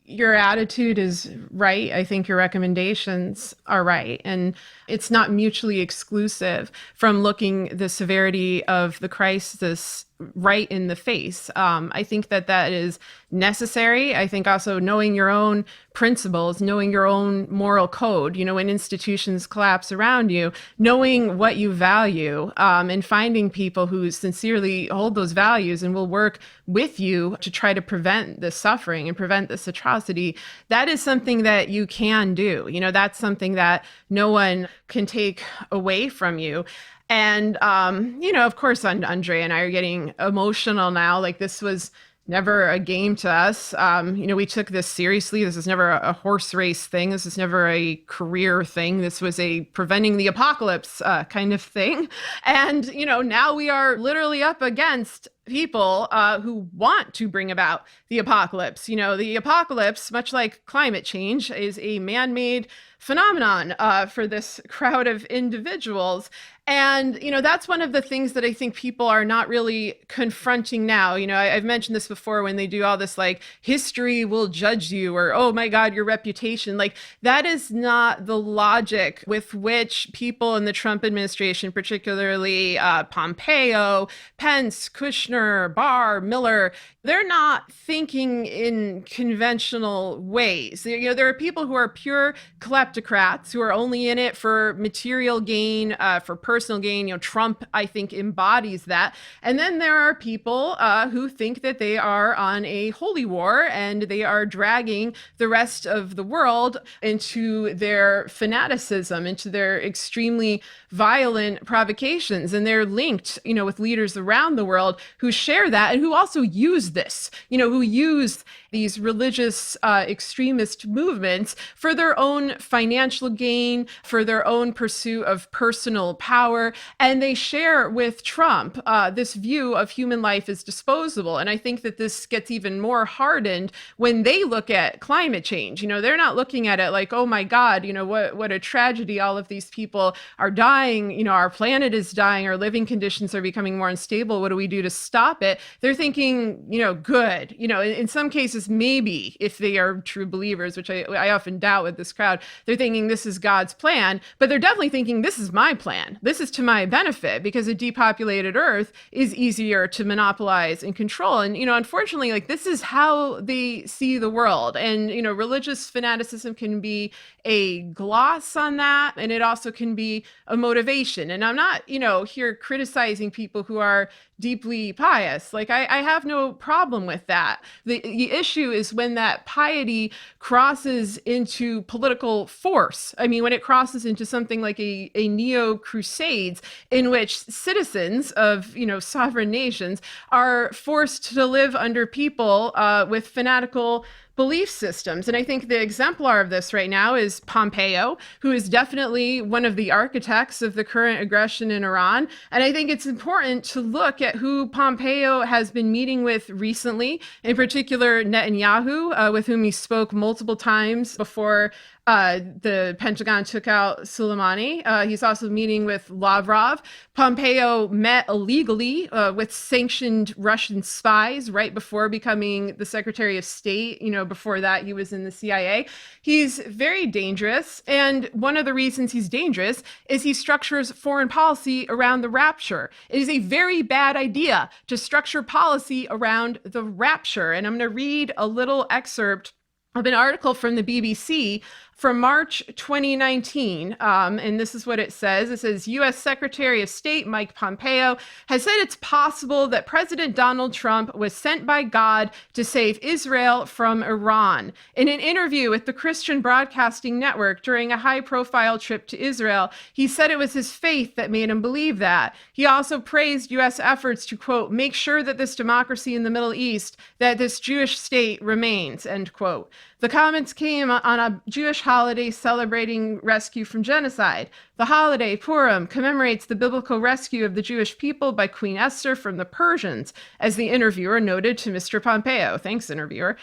Your attitude is right. I think your recommendations are right. And it's not mutually exclusive from looking the severity of the crisis right in the face. I think that is necessary. I think also knowing your own principles, knowing your own moral code, when institutions collapse around you, knowing what you value, and finding people who sincerely hold those values and will work with you to try to prevent this suffering and prevent this atrocity. That is something that you can do. That's something that no one can take away from you. And, of course, Andre and I are getting emotional now. Like, this was never a game to us. We took this seriously. This was never a horse race thing. This was never a career thing. This was a preventing the apocalypse kind of thing. And, now we are literally up against people who want to bring about the apocalypse. The apocalypse, much like climate change, is a man-made phenomenon for this crowd of individuals. And, that's one of the things that I think people are not really confronting now. I've mentioned this before when they do all this, like, history will judge you, or, oh my God, your reputation. Like, that is not the logic with which people in the Trump administration, particularly Pompeo, Pence, Kushner, Barr, Miller, they're not thinking in conventional ways. There are people who are pure kleptocrats who are only in it for material gain, for personal gain. Trump, I think, embodies that. And then there are people who think that they are on a holy war and they are dragging the rest of the world into their fanaticism, into their extremely violent provocations. And they're linked, with leaders around the world who share that and who also use this, who use these religious extremist movements for their own financial gain, for their own pursuit of personal power. And they share with Trump this view of human life as disposable. And I think that this gets even more hardened when they look at climate change. They're not looking at it like, oh my God, what a tragedy. All of these people are dying. Our planet is dying. Our living conditions are becoming more unstable. What do we do to stop it? They're thinking, good. In some cases, maybe if they are true believers, which I often doubt with this crowd, they're thinking this is God's plan, but they're definitely thinking this is my plan. This is to my benefit because a depopulated Earth is easier to monopolize and control. And, unfortunately, like, this is how they see the world. And, religious fanaticism can be a gloss on that. And it also can be a motivation. And I'm not, here criticizing people who are deeply pious. Like, I have no problem with that. The issue is when that piety crosses into political force. I mean, when it crosses into something like a neo-crusades in which citizens of, sovereign nations are forced to live under people with fanatical belief systems. And I think the exemplar of this right now is Pompeo, who is definitely one of the architects of the current aggression in Iran. And I think it's important to look at who Pompeo has been meeting with recently, in particular Netanyahu, with whom he spoke multiple times before the Pentagon took out Soleimani. He's also meeting with Lavrov. Pompeo met illegally with sanctioned Russian spies right before becoming the Secretary of State. Before that, he was in the CIA. He's very dangerous. And one of the reasons he's dangerous is he structures foreign policy around the rapture. It is a very bad idea to structure policy around the rapture. And I'm going to read a little excerpt of an article from the BBC from March 2019, and this is what it says. It says, U.S. Secretary of State Mike Pompeo has said it's possible that President Donald Trump was sent by God to save Israel from Iran. In an interview with the Christian Broadcasting Network during a high-profile trip to Israel, he said it was his faith that made him believe that. He also praised U.S. efforts to, quote, make sure that this democracy in the Middle East, that this Jewish state remains, end quote. The comments came on a Jewish holiday celebrating rescue from genocide. The holiday, Purim, commemorates the biblical rescue of the Jewish people by Queen Esther from the Persians, as the interviewer noted to Mr. Pompeo. Thanks, interviewer.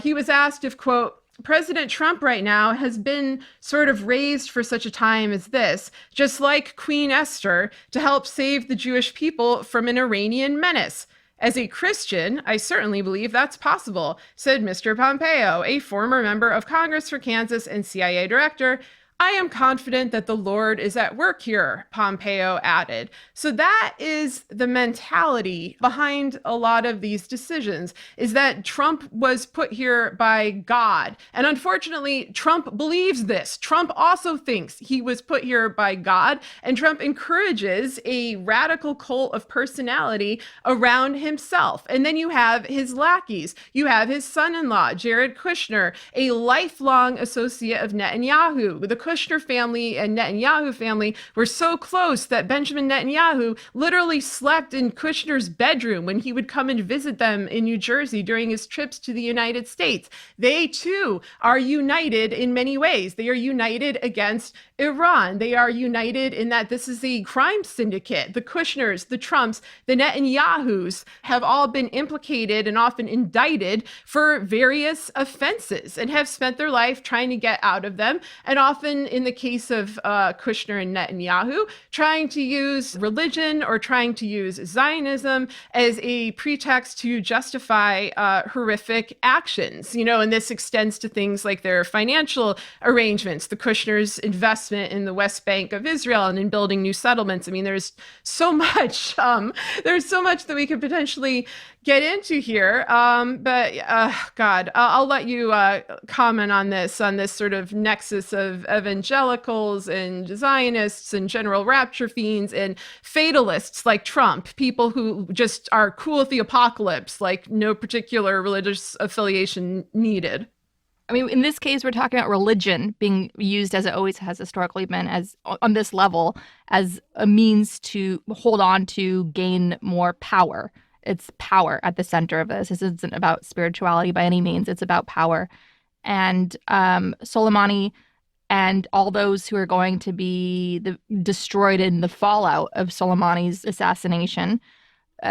He was asked if, quote, President Trump right now has been sort of raised for such a time as this, just like Queen Esther, to help save the Jewish people from an Iranian menace. As a Christian, I certainly believe that's possible, said Mr. Pompeo, a former member of Congress for Kansas and CIA director. I am confident that the Lord is at work here, Pompeo added. So that is the mentality behind a lot of these decisions, is that Trump was put here by God. And unfortunately, Trump believes this. Trump also thinks he was put here by God, and Trump encourages a radical cult of personality around himself. And then you have his lackeys. You have his son-in-law, Jared Kushner, a lifelong associate of Netanyahu. The Kushner family and Netanyahu family were so close that Benjamin Netanyahu literally slept in Kushner's bedroom when he would come and visit them in New Jersey during his trips to the United States. They too are united in many ways. They are united against Iran. They are united in that this is a crime syndicate. The Kushners, the Trumps, the Netanyahus have all been implicated and often indicted for various offenses and have spent their life trying to get out of them, and often in the case of Kushner and Netanyahu, trying to use religion or trying to use Zionism as a pretext to justify horrific actions. And this extends to things like their financial arrangements, the Kushners' investment in the West Bank of Israel and in building new settlements. I mean, there's so much that we could potentially get into here. But God, I'll let you comment on this sort of nexus of evangelicals and Zionists and general rapture fiends and fatalists like Trump, people who just are cool with the apocalypse, like no particular religious affiliation needed. I mean, in this case, we're talking about religion being used, as it always has historically been, as on this level, as a means to hold on to gain more power. It's power at the center of this. This isn't about spirituality by any means. It's about power. And Soleimani and all those who are going to be destroyed in the fallout of Soleimani's assassination,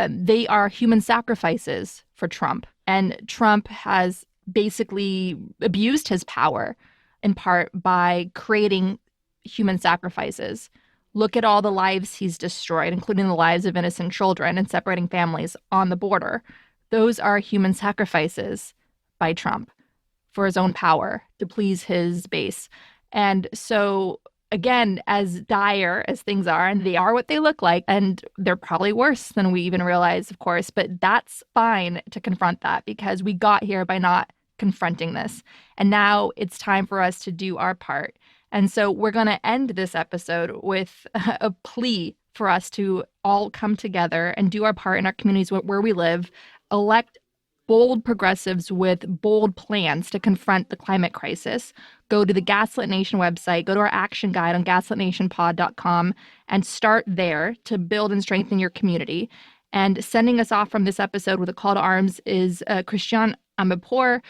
they are human sacrifices for Trump. And Trump has basically abused his power in part by creating human sacrifices. Look at all the lives he's destroyed, including the lives of innocent children and separating families on the border. Those are human sacrifices by Trump for his own power to please his base. And so, again, as dire as things are, and they are what they look like, and they're probably worse than we even realize, of course, but that's fine to confront that because we got here by not confronting this. And now it's time for us to do our part. And so we're going to end this episode with a plea for us to all come together and do our part in our communities where we live, elect bold progressives with bold plans to confront the climate crisis. Go to the Gaslit Nation website, go to our action guide on gaslitnationpod.com and start there to build and strengthen your community. And sending us off from this episode with a call to arms is Christian Amanpour,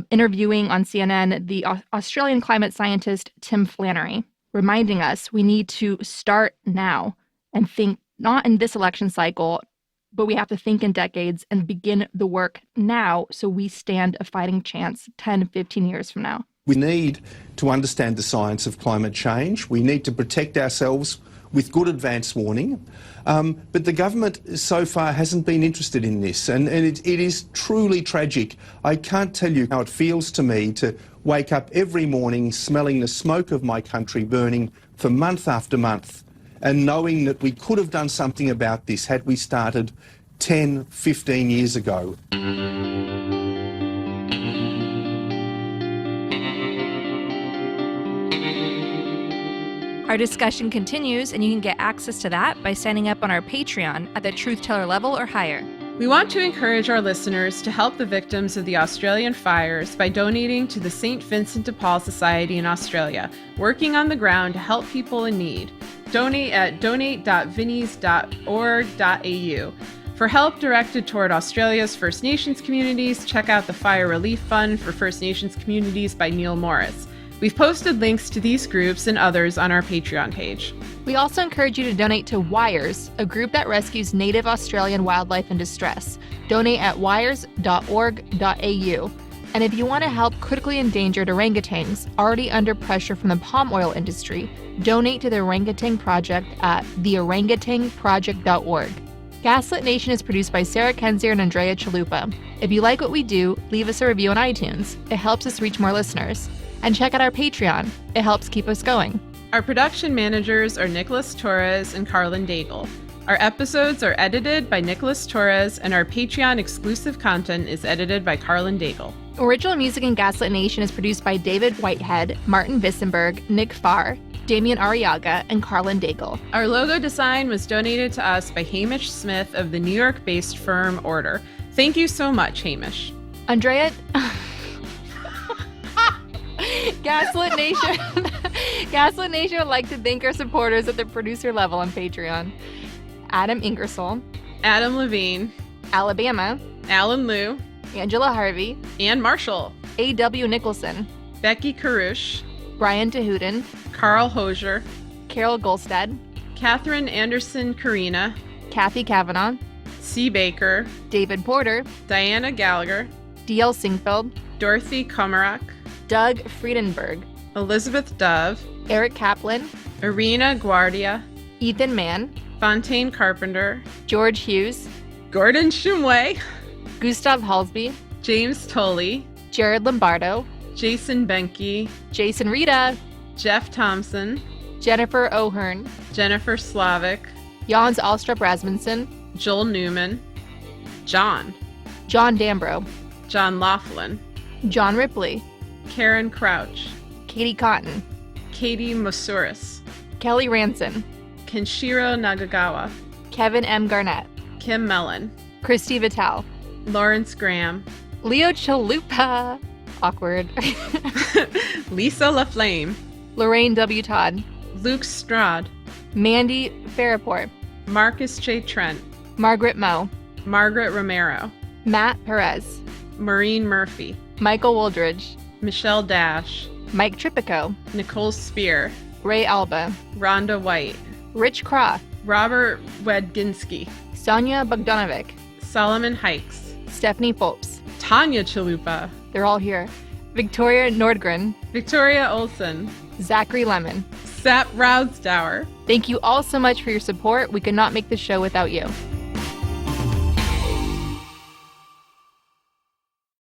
interviewing on CNN the Australian climate scientist Tim Flannery, reminding us we need to start now and think not in this election cycle, but we have to think in decades and begin the work now so we stand a fighting chance 10, 15 years from now. We need to understand the science of climate change. We need to protect ourselves with good advance warning. But the government so far hasn't been interested in this, and it is truly tragic. I can't tell you how it feels to me to wake up every morning smelling the smoke of my country burning for month after month, and knowing that we could have done something about this had we started 10, 15 years ago. Our discussion continues, and you can get access to that by signing up on our Patreon at the Truth Teller level or higher. We want to encourage our listeners to help the victims of the Australian fires by donating to the St. Vincent de Paul Society in Australia, working on the ground to help people in need. Donate at donate.vinnies.org.au. For help directed toward Australia's First Nations communities, check out the Fire Relief Fund for First Nations Communities by Neil Morris. We've posted links to these groups and others on our Patreon page. We also encourage you to donate to WIRES, a group that rescues native Australian wildlife in distress. Donate at wires.org.au. And if you want to help critically endangered orangutans already under pressure from the palm oil industry, donate to the Orangutan Project at theorangutangproject.org. Gaslit Nation is produced by Sarah Kenzier and Andrea Chalupa. If you like what we do, leave us a review on iTunes. It helps us reach more listeners. And check out our Patreon. It helps keep us going. Our production managers are Nicholas Torres and Carlin Daigle. Our episodes are edited by Nicholas Torres, and our Patreon exclusive content is edited by Carlin Daigle. Original music in Gaslit Nation is produced by David Whitehead, Martin Vissenberg, Nick Farr, Damian Arriaga, and Carlin Daigle. Our logo design was donated to us by Hamish Smith of the New York-based firm Order. Thank you so much, Hamish. Andrea... Gaslit Nation. Gaslit Nation would like to thank our supporters at the producer level on Patreon. Adam Ingersoll, Adam Levine, Alabama, Alan Liu, Angela Harvey, Ann Marshall, A.W. Nicholson, Becky Karush, Brian Tahuden, Carl Hosier, Carol Golstead, Catherine Anderson Karina, Kathy Kavanaugh, C. Baker, David Porter, Diana Gallagher, D.L. Singfeld, Dorothy Komarak, Doug Friedenberg, Elizabeth Dove, Eric Kaplan, Irina Guardia, Ethan Mann, Fontaine Carpenter, George Hughes, Gordon Shumway, Gustav Halsby, James Tolley, Jared Lombardo, Jason Benke, Jason Rita, Jeff Thompson, Jennifer O'Hearn, Jennifer Slavic, Jans Alstrup Rasmussen, Joel Newman, John Dambro, John Laughlin, John Ripley, Karen Crouch, Katie Cotton, Katie Masuris, Kelly Ranson, Kenshiro Nagagawa, Kevin M. Garnett, Kim Mellon, Christy Vitale, Lawrence Graham, Leo Chalupa, awkward, Lisa LaFlame, Lorraine W. Todd, Luke Strad, Mandy Farraport, Marcus J. Trent, Margaret Moe, Margaret Romero, Matt Perez, Maureen Murphy, Michael Woldridge, Michelle Dash, Mike Tripico, Nicole Spear, Ray Alba, Rhonda White, Rich Croft, Robert Wedginski, Sonia Bogdanovic, Solomon Hikes, Stephanie Phopes, Tanya Chalupa, they're all here, Victoria Nordgren, Victoria Olson, Zachary Lemon. Sap Roudsdower. Thank you all so much for your support. We could not make this show without you.